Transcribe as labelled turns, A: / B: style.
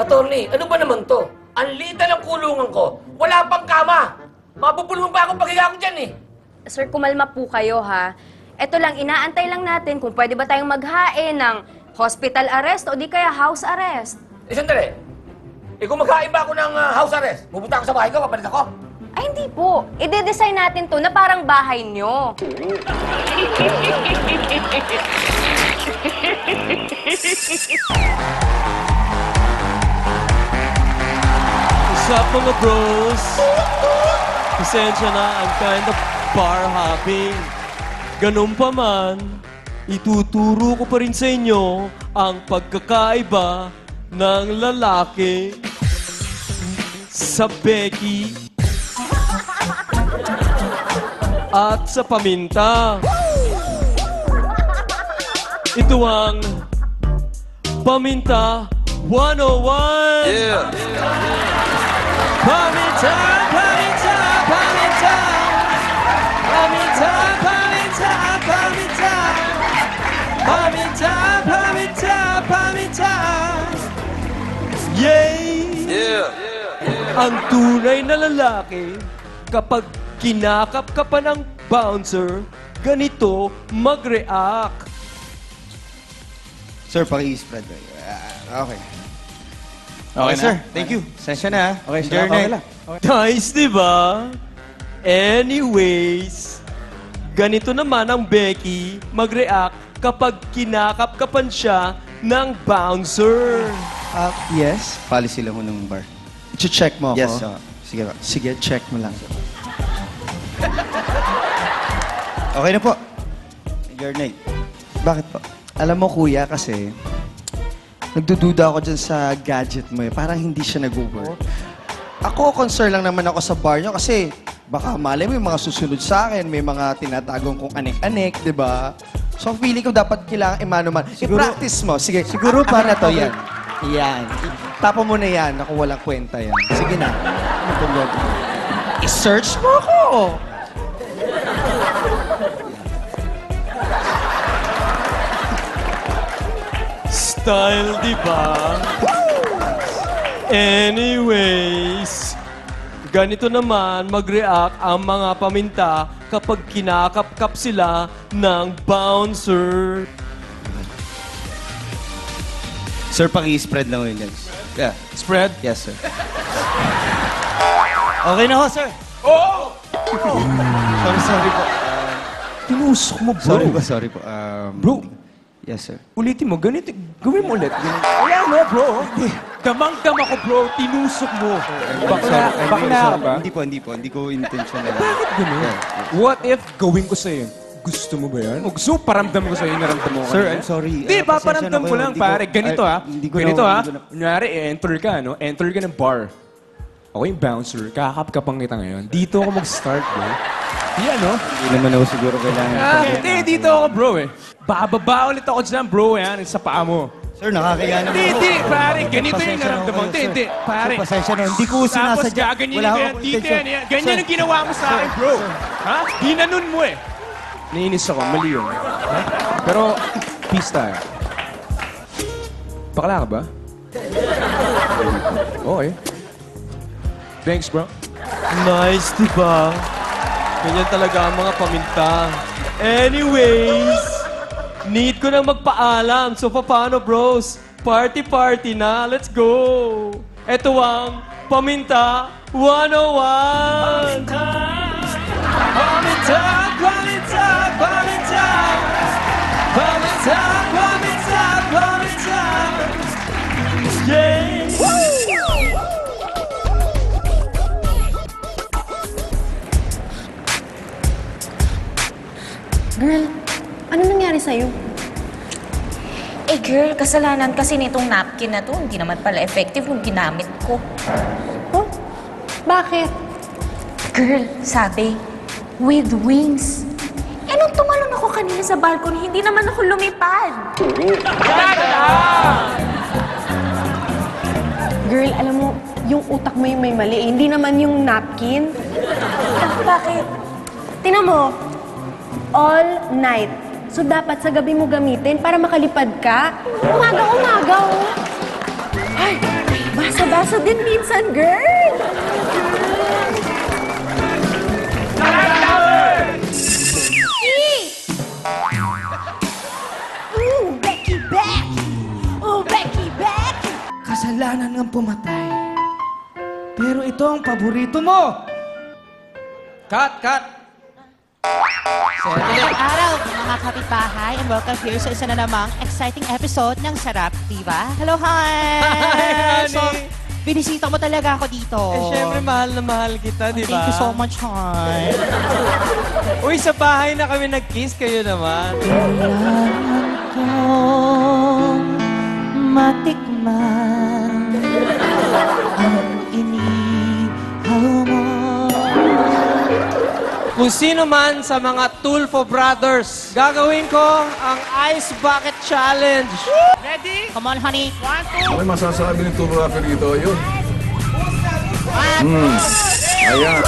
A: attorney, ano ba naman to? Ang lita ng kulungan ko. Wala pang kama. Mapupulong pa akong paghiga ko dyan eh.
B: Sir, kumalma po kayo, ha? Ito lang, inaantay lang natin kung pwede ba tayong maghain ng hospital arrest o di kaya house arrest.
A: Sandali. Kung maghain ba ako ng house arrest, pupunta ako sa bahay ko, papalit ako.
B: Ay, hindi po. I-design natin to na parang bahay nyo.
C: What's up mga bros? Pasensya na, I'm kind of bar hopping. Ganun pa man, ituturo ko pa rin sa inyo ang pagkakaiba ng lalaki sa Becky at sa paminta. Ito ang Paminta 101!
D: Yeah!
C: Paminta, paminta, paminta. Paminta, paminta, paminta. Paminta, paminta, paminta. Yay!
D: Yeah!
C: Ang tunay na lalaki, kapag kinakap ka pa ng bouncer, ganito mag-react.
E: Sir, paki-spread. Okay.
F: Okay na?
E: sir. Thank you. Session na.
F: Okay,
E: Enjoy
F: sir.
E: your
F: Okay
E: night.
F: lang.
C: Nice, di ba? Anyways, ganito naman ang Becky mag-react kapag kinakapkapan siya ng bouncer.
E: Yes. Policy lang ho ng bar.
F: I-check mo ako.
E: Yes. Sige ba.
F: Sige, check mo lang.
E: Okay na po. Enjoy your night.
F: Bakit po? Alam mo, kuya, kasi nagdududa ako dyan sa gadget mo eh. Parang hindi siya nag-work. Ako, concern lang naman ako sa bar nyo kasi baka malay mo yung mga susunod sa akin, may mga tinatagong kong anek-anek, di ba? So, feeling ko dapat kailangan imano-man. I-practice mo. Sige, siguro para na to. Yan. Yan. Tapo mo na yan. Ako, walang kwenta yan. Sige na. I-search mo ako.
C: Style, di ba? Anyways, ganito naman mag-react ang mga paminta kapag kinakapkap sila ng bouncer.
E: Sir, paki-spread lang yun, guys. Yeah.
C: Spread?
E: Yes, sir. Okay na ho, sir.
F: Sorry po. Tinusok mo, bro.
E: Sorry po.
F: Bro,
E: Yes, sir.
F: ulitin mo. Ganito. Gawin mo ulit. Wala mo, bro. Damang-dama ko, bro. Tinusok mo. Bakla ba?
E: Hindi ko intentional.
F: Bakit gano'n? What if gawin ko sa'yo yun? Gusto mo ba yan? O gusto mo paramdam ko sa'yo, naramdam mo?
E: Sir, I'm sorry.
F: Hindi,
E: Pasensya
F: paparamdam
E: na
F: ko
E: kayo.
F: lang,
E: Hindi
F: pare. Ganito, ha? Ganito, ha?
E: hindi ko na-
F: Kunyari, enter ka, no? Enter ka ng bar. Ako yung bouncer. Kakapkapang kita ngayon. Dito ako mag-start, bro. Yan, no?
E: Hindi naman ako siguro kailangan.
F: Hindi, dito ako, bro, eh. Bababa ulit ako dyan, bro, yan. Sa paa mo.
E: Sir, nakakaya naman.
F: Hindi, pare. Ganito yung
E: Pasensya na
F: naramdaman mo.
E: kayo, sir.
F: Hindi, pare.
E: Sir, pasensya na. Hindi ko
F: Tapos
E: sinasadya.
F: gaganyan
E: Wala
F: ka
E: akong
F: yan. Dito
E: intention.
F: yan. Ganyan
E: Sir,
F: ang ginawa mo sa akin, bro. Ha? Ginanon mo eh. Nainis ako. Mali yun. Ha? Pero, peace tayo. Bakla ka ba? Okay. Thanks, bro.
C: Nice, di ba? Ganyan talaga ang mga paminta. Anyways, need ko nang magpaalam. So, paano, bros? Party na. Let's go! Ito ang Paminta 101! Paminta! Paminta! Paminta! Paminta! Paminta! Paminta! Paminta! Yay!
B: Girl, ano nangyari sa'yo?
G: Eh girl, kasalanan kasi nitong napkin na to. Hindi naman pala effective nung ginamit ko.
B: Oh? Bakit?
G: Girl, sabi, with wings. Eh nung tumalon ako kanina sa balcony, hindi naman ako lumipad.
B: Girl, alam mo, yung utak mo yung may mali. Hindi naman yung napkin.
G: Bakit?
B: Tingnan mo, all night. So, dapat sa gabi mo gamitin para makalipad ka. Umaga, oh.
G: Ay, basa-basa din minsan, girl. Ooh, Becky, Becky! Ooh, Becky, Becky!
D: Kasalanan ng pumatay. Pero ito ang paborito mo.
C: Cut, cut!
H: Magandang araw, mga kapitbahay, and welcome here sa isa na namang exciting episode ng Sarap, Diva. Hello, hi!
C: Hi, honey!
H: So, binisita mo talaga ako dito.
C: Eh, syempre, mahal na mahal kita, di ba?
H: Thank you so much, hi!
C: Uy, sa bahay na kami nag-kiss kayo naman.
H: Kailangan kong matikman ang inihaw mo.
C: Kung sino man sa mga Tulfo Brothers, gagawin ko ang Ice Bucket Challenge.
H: Come on, honey.
I: Ano masasabi ni Tour Rapper dito? Yun. Ayan.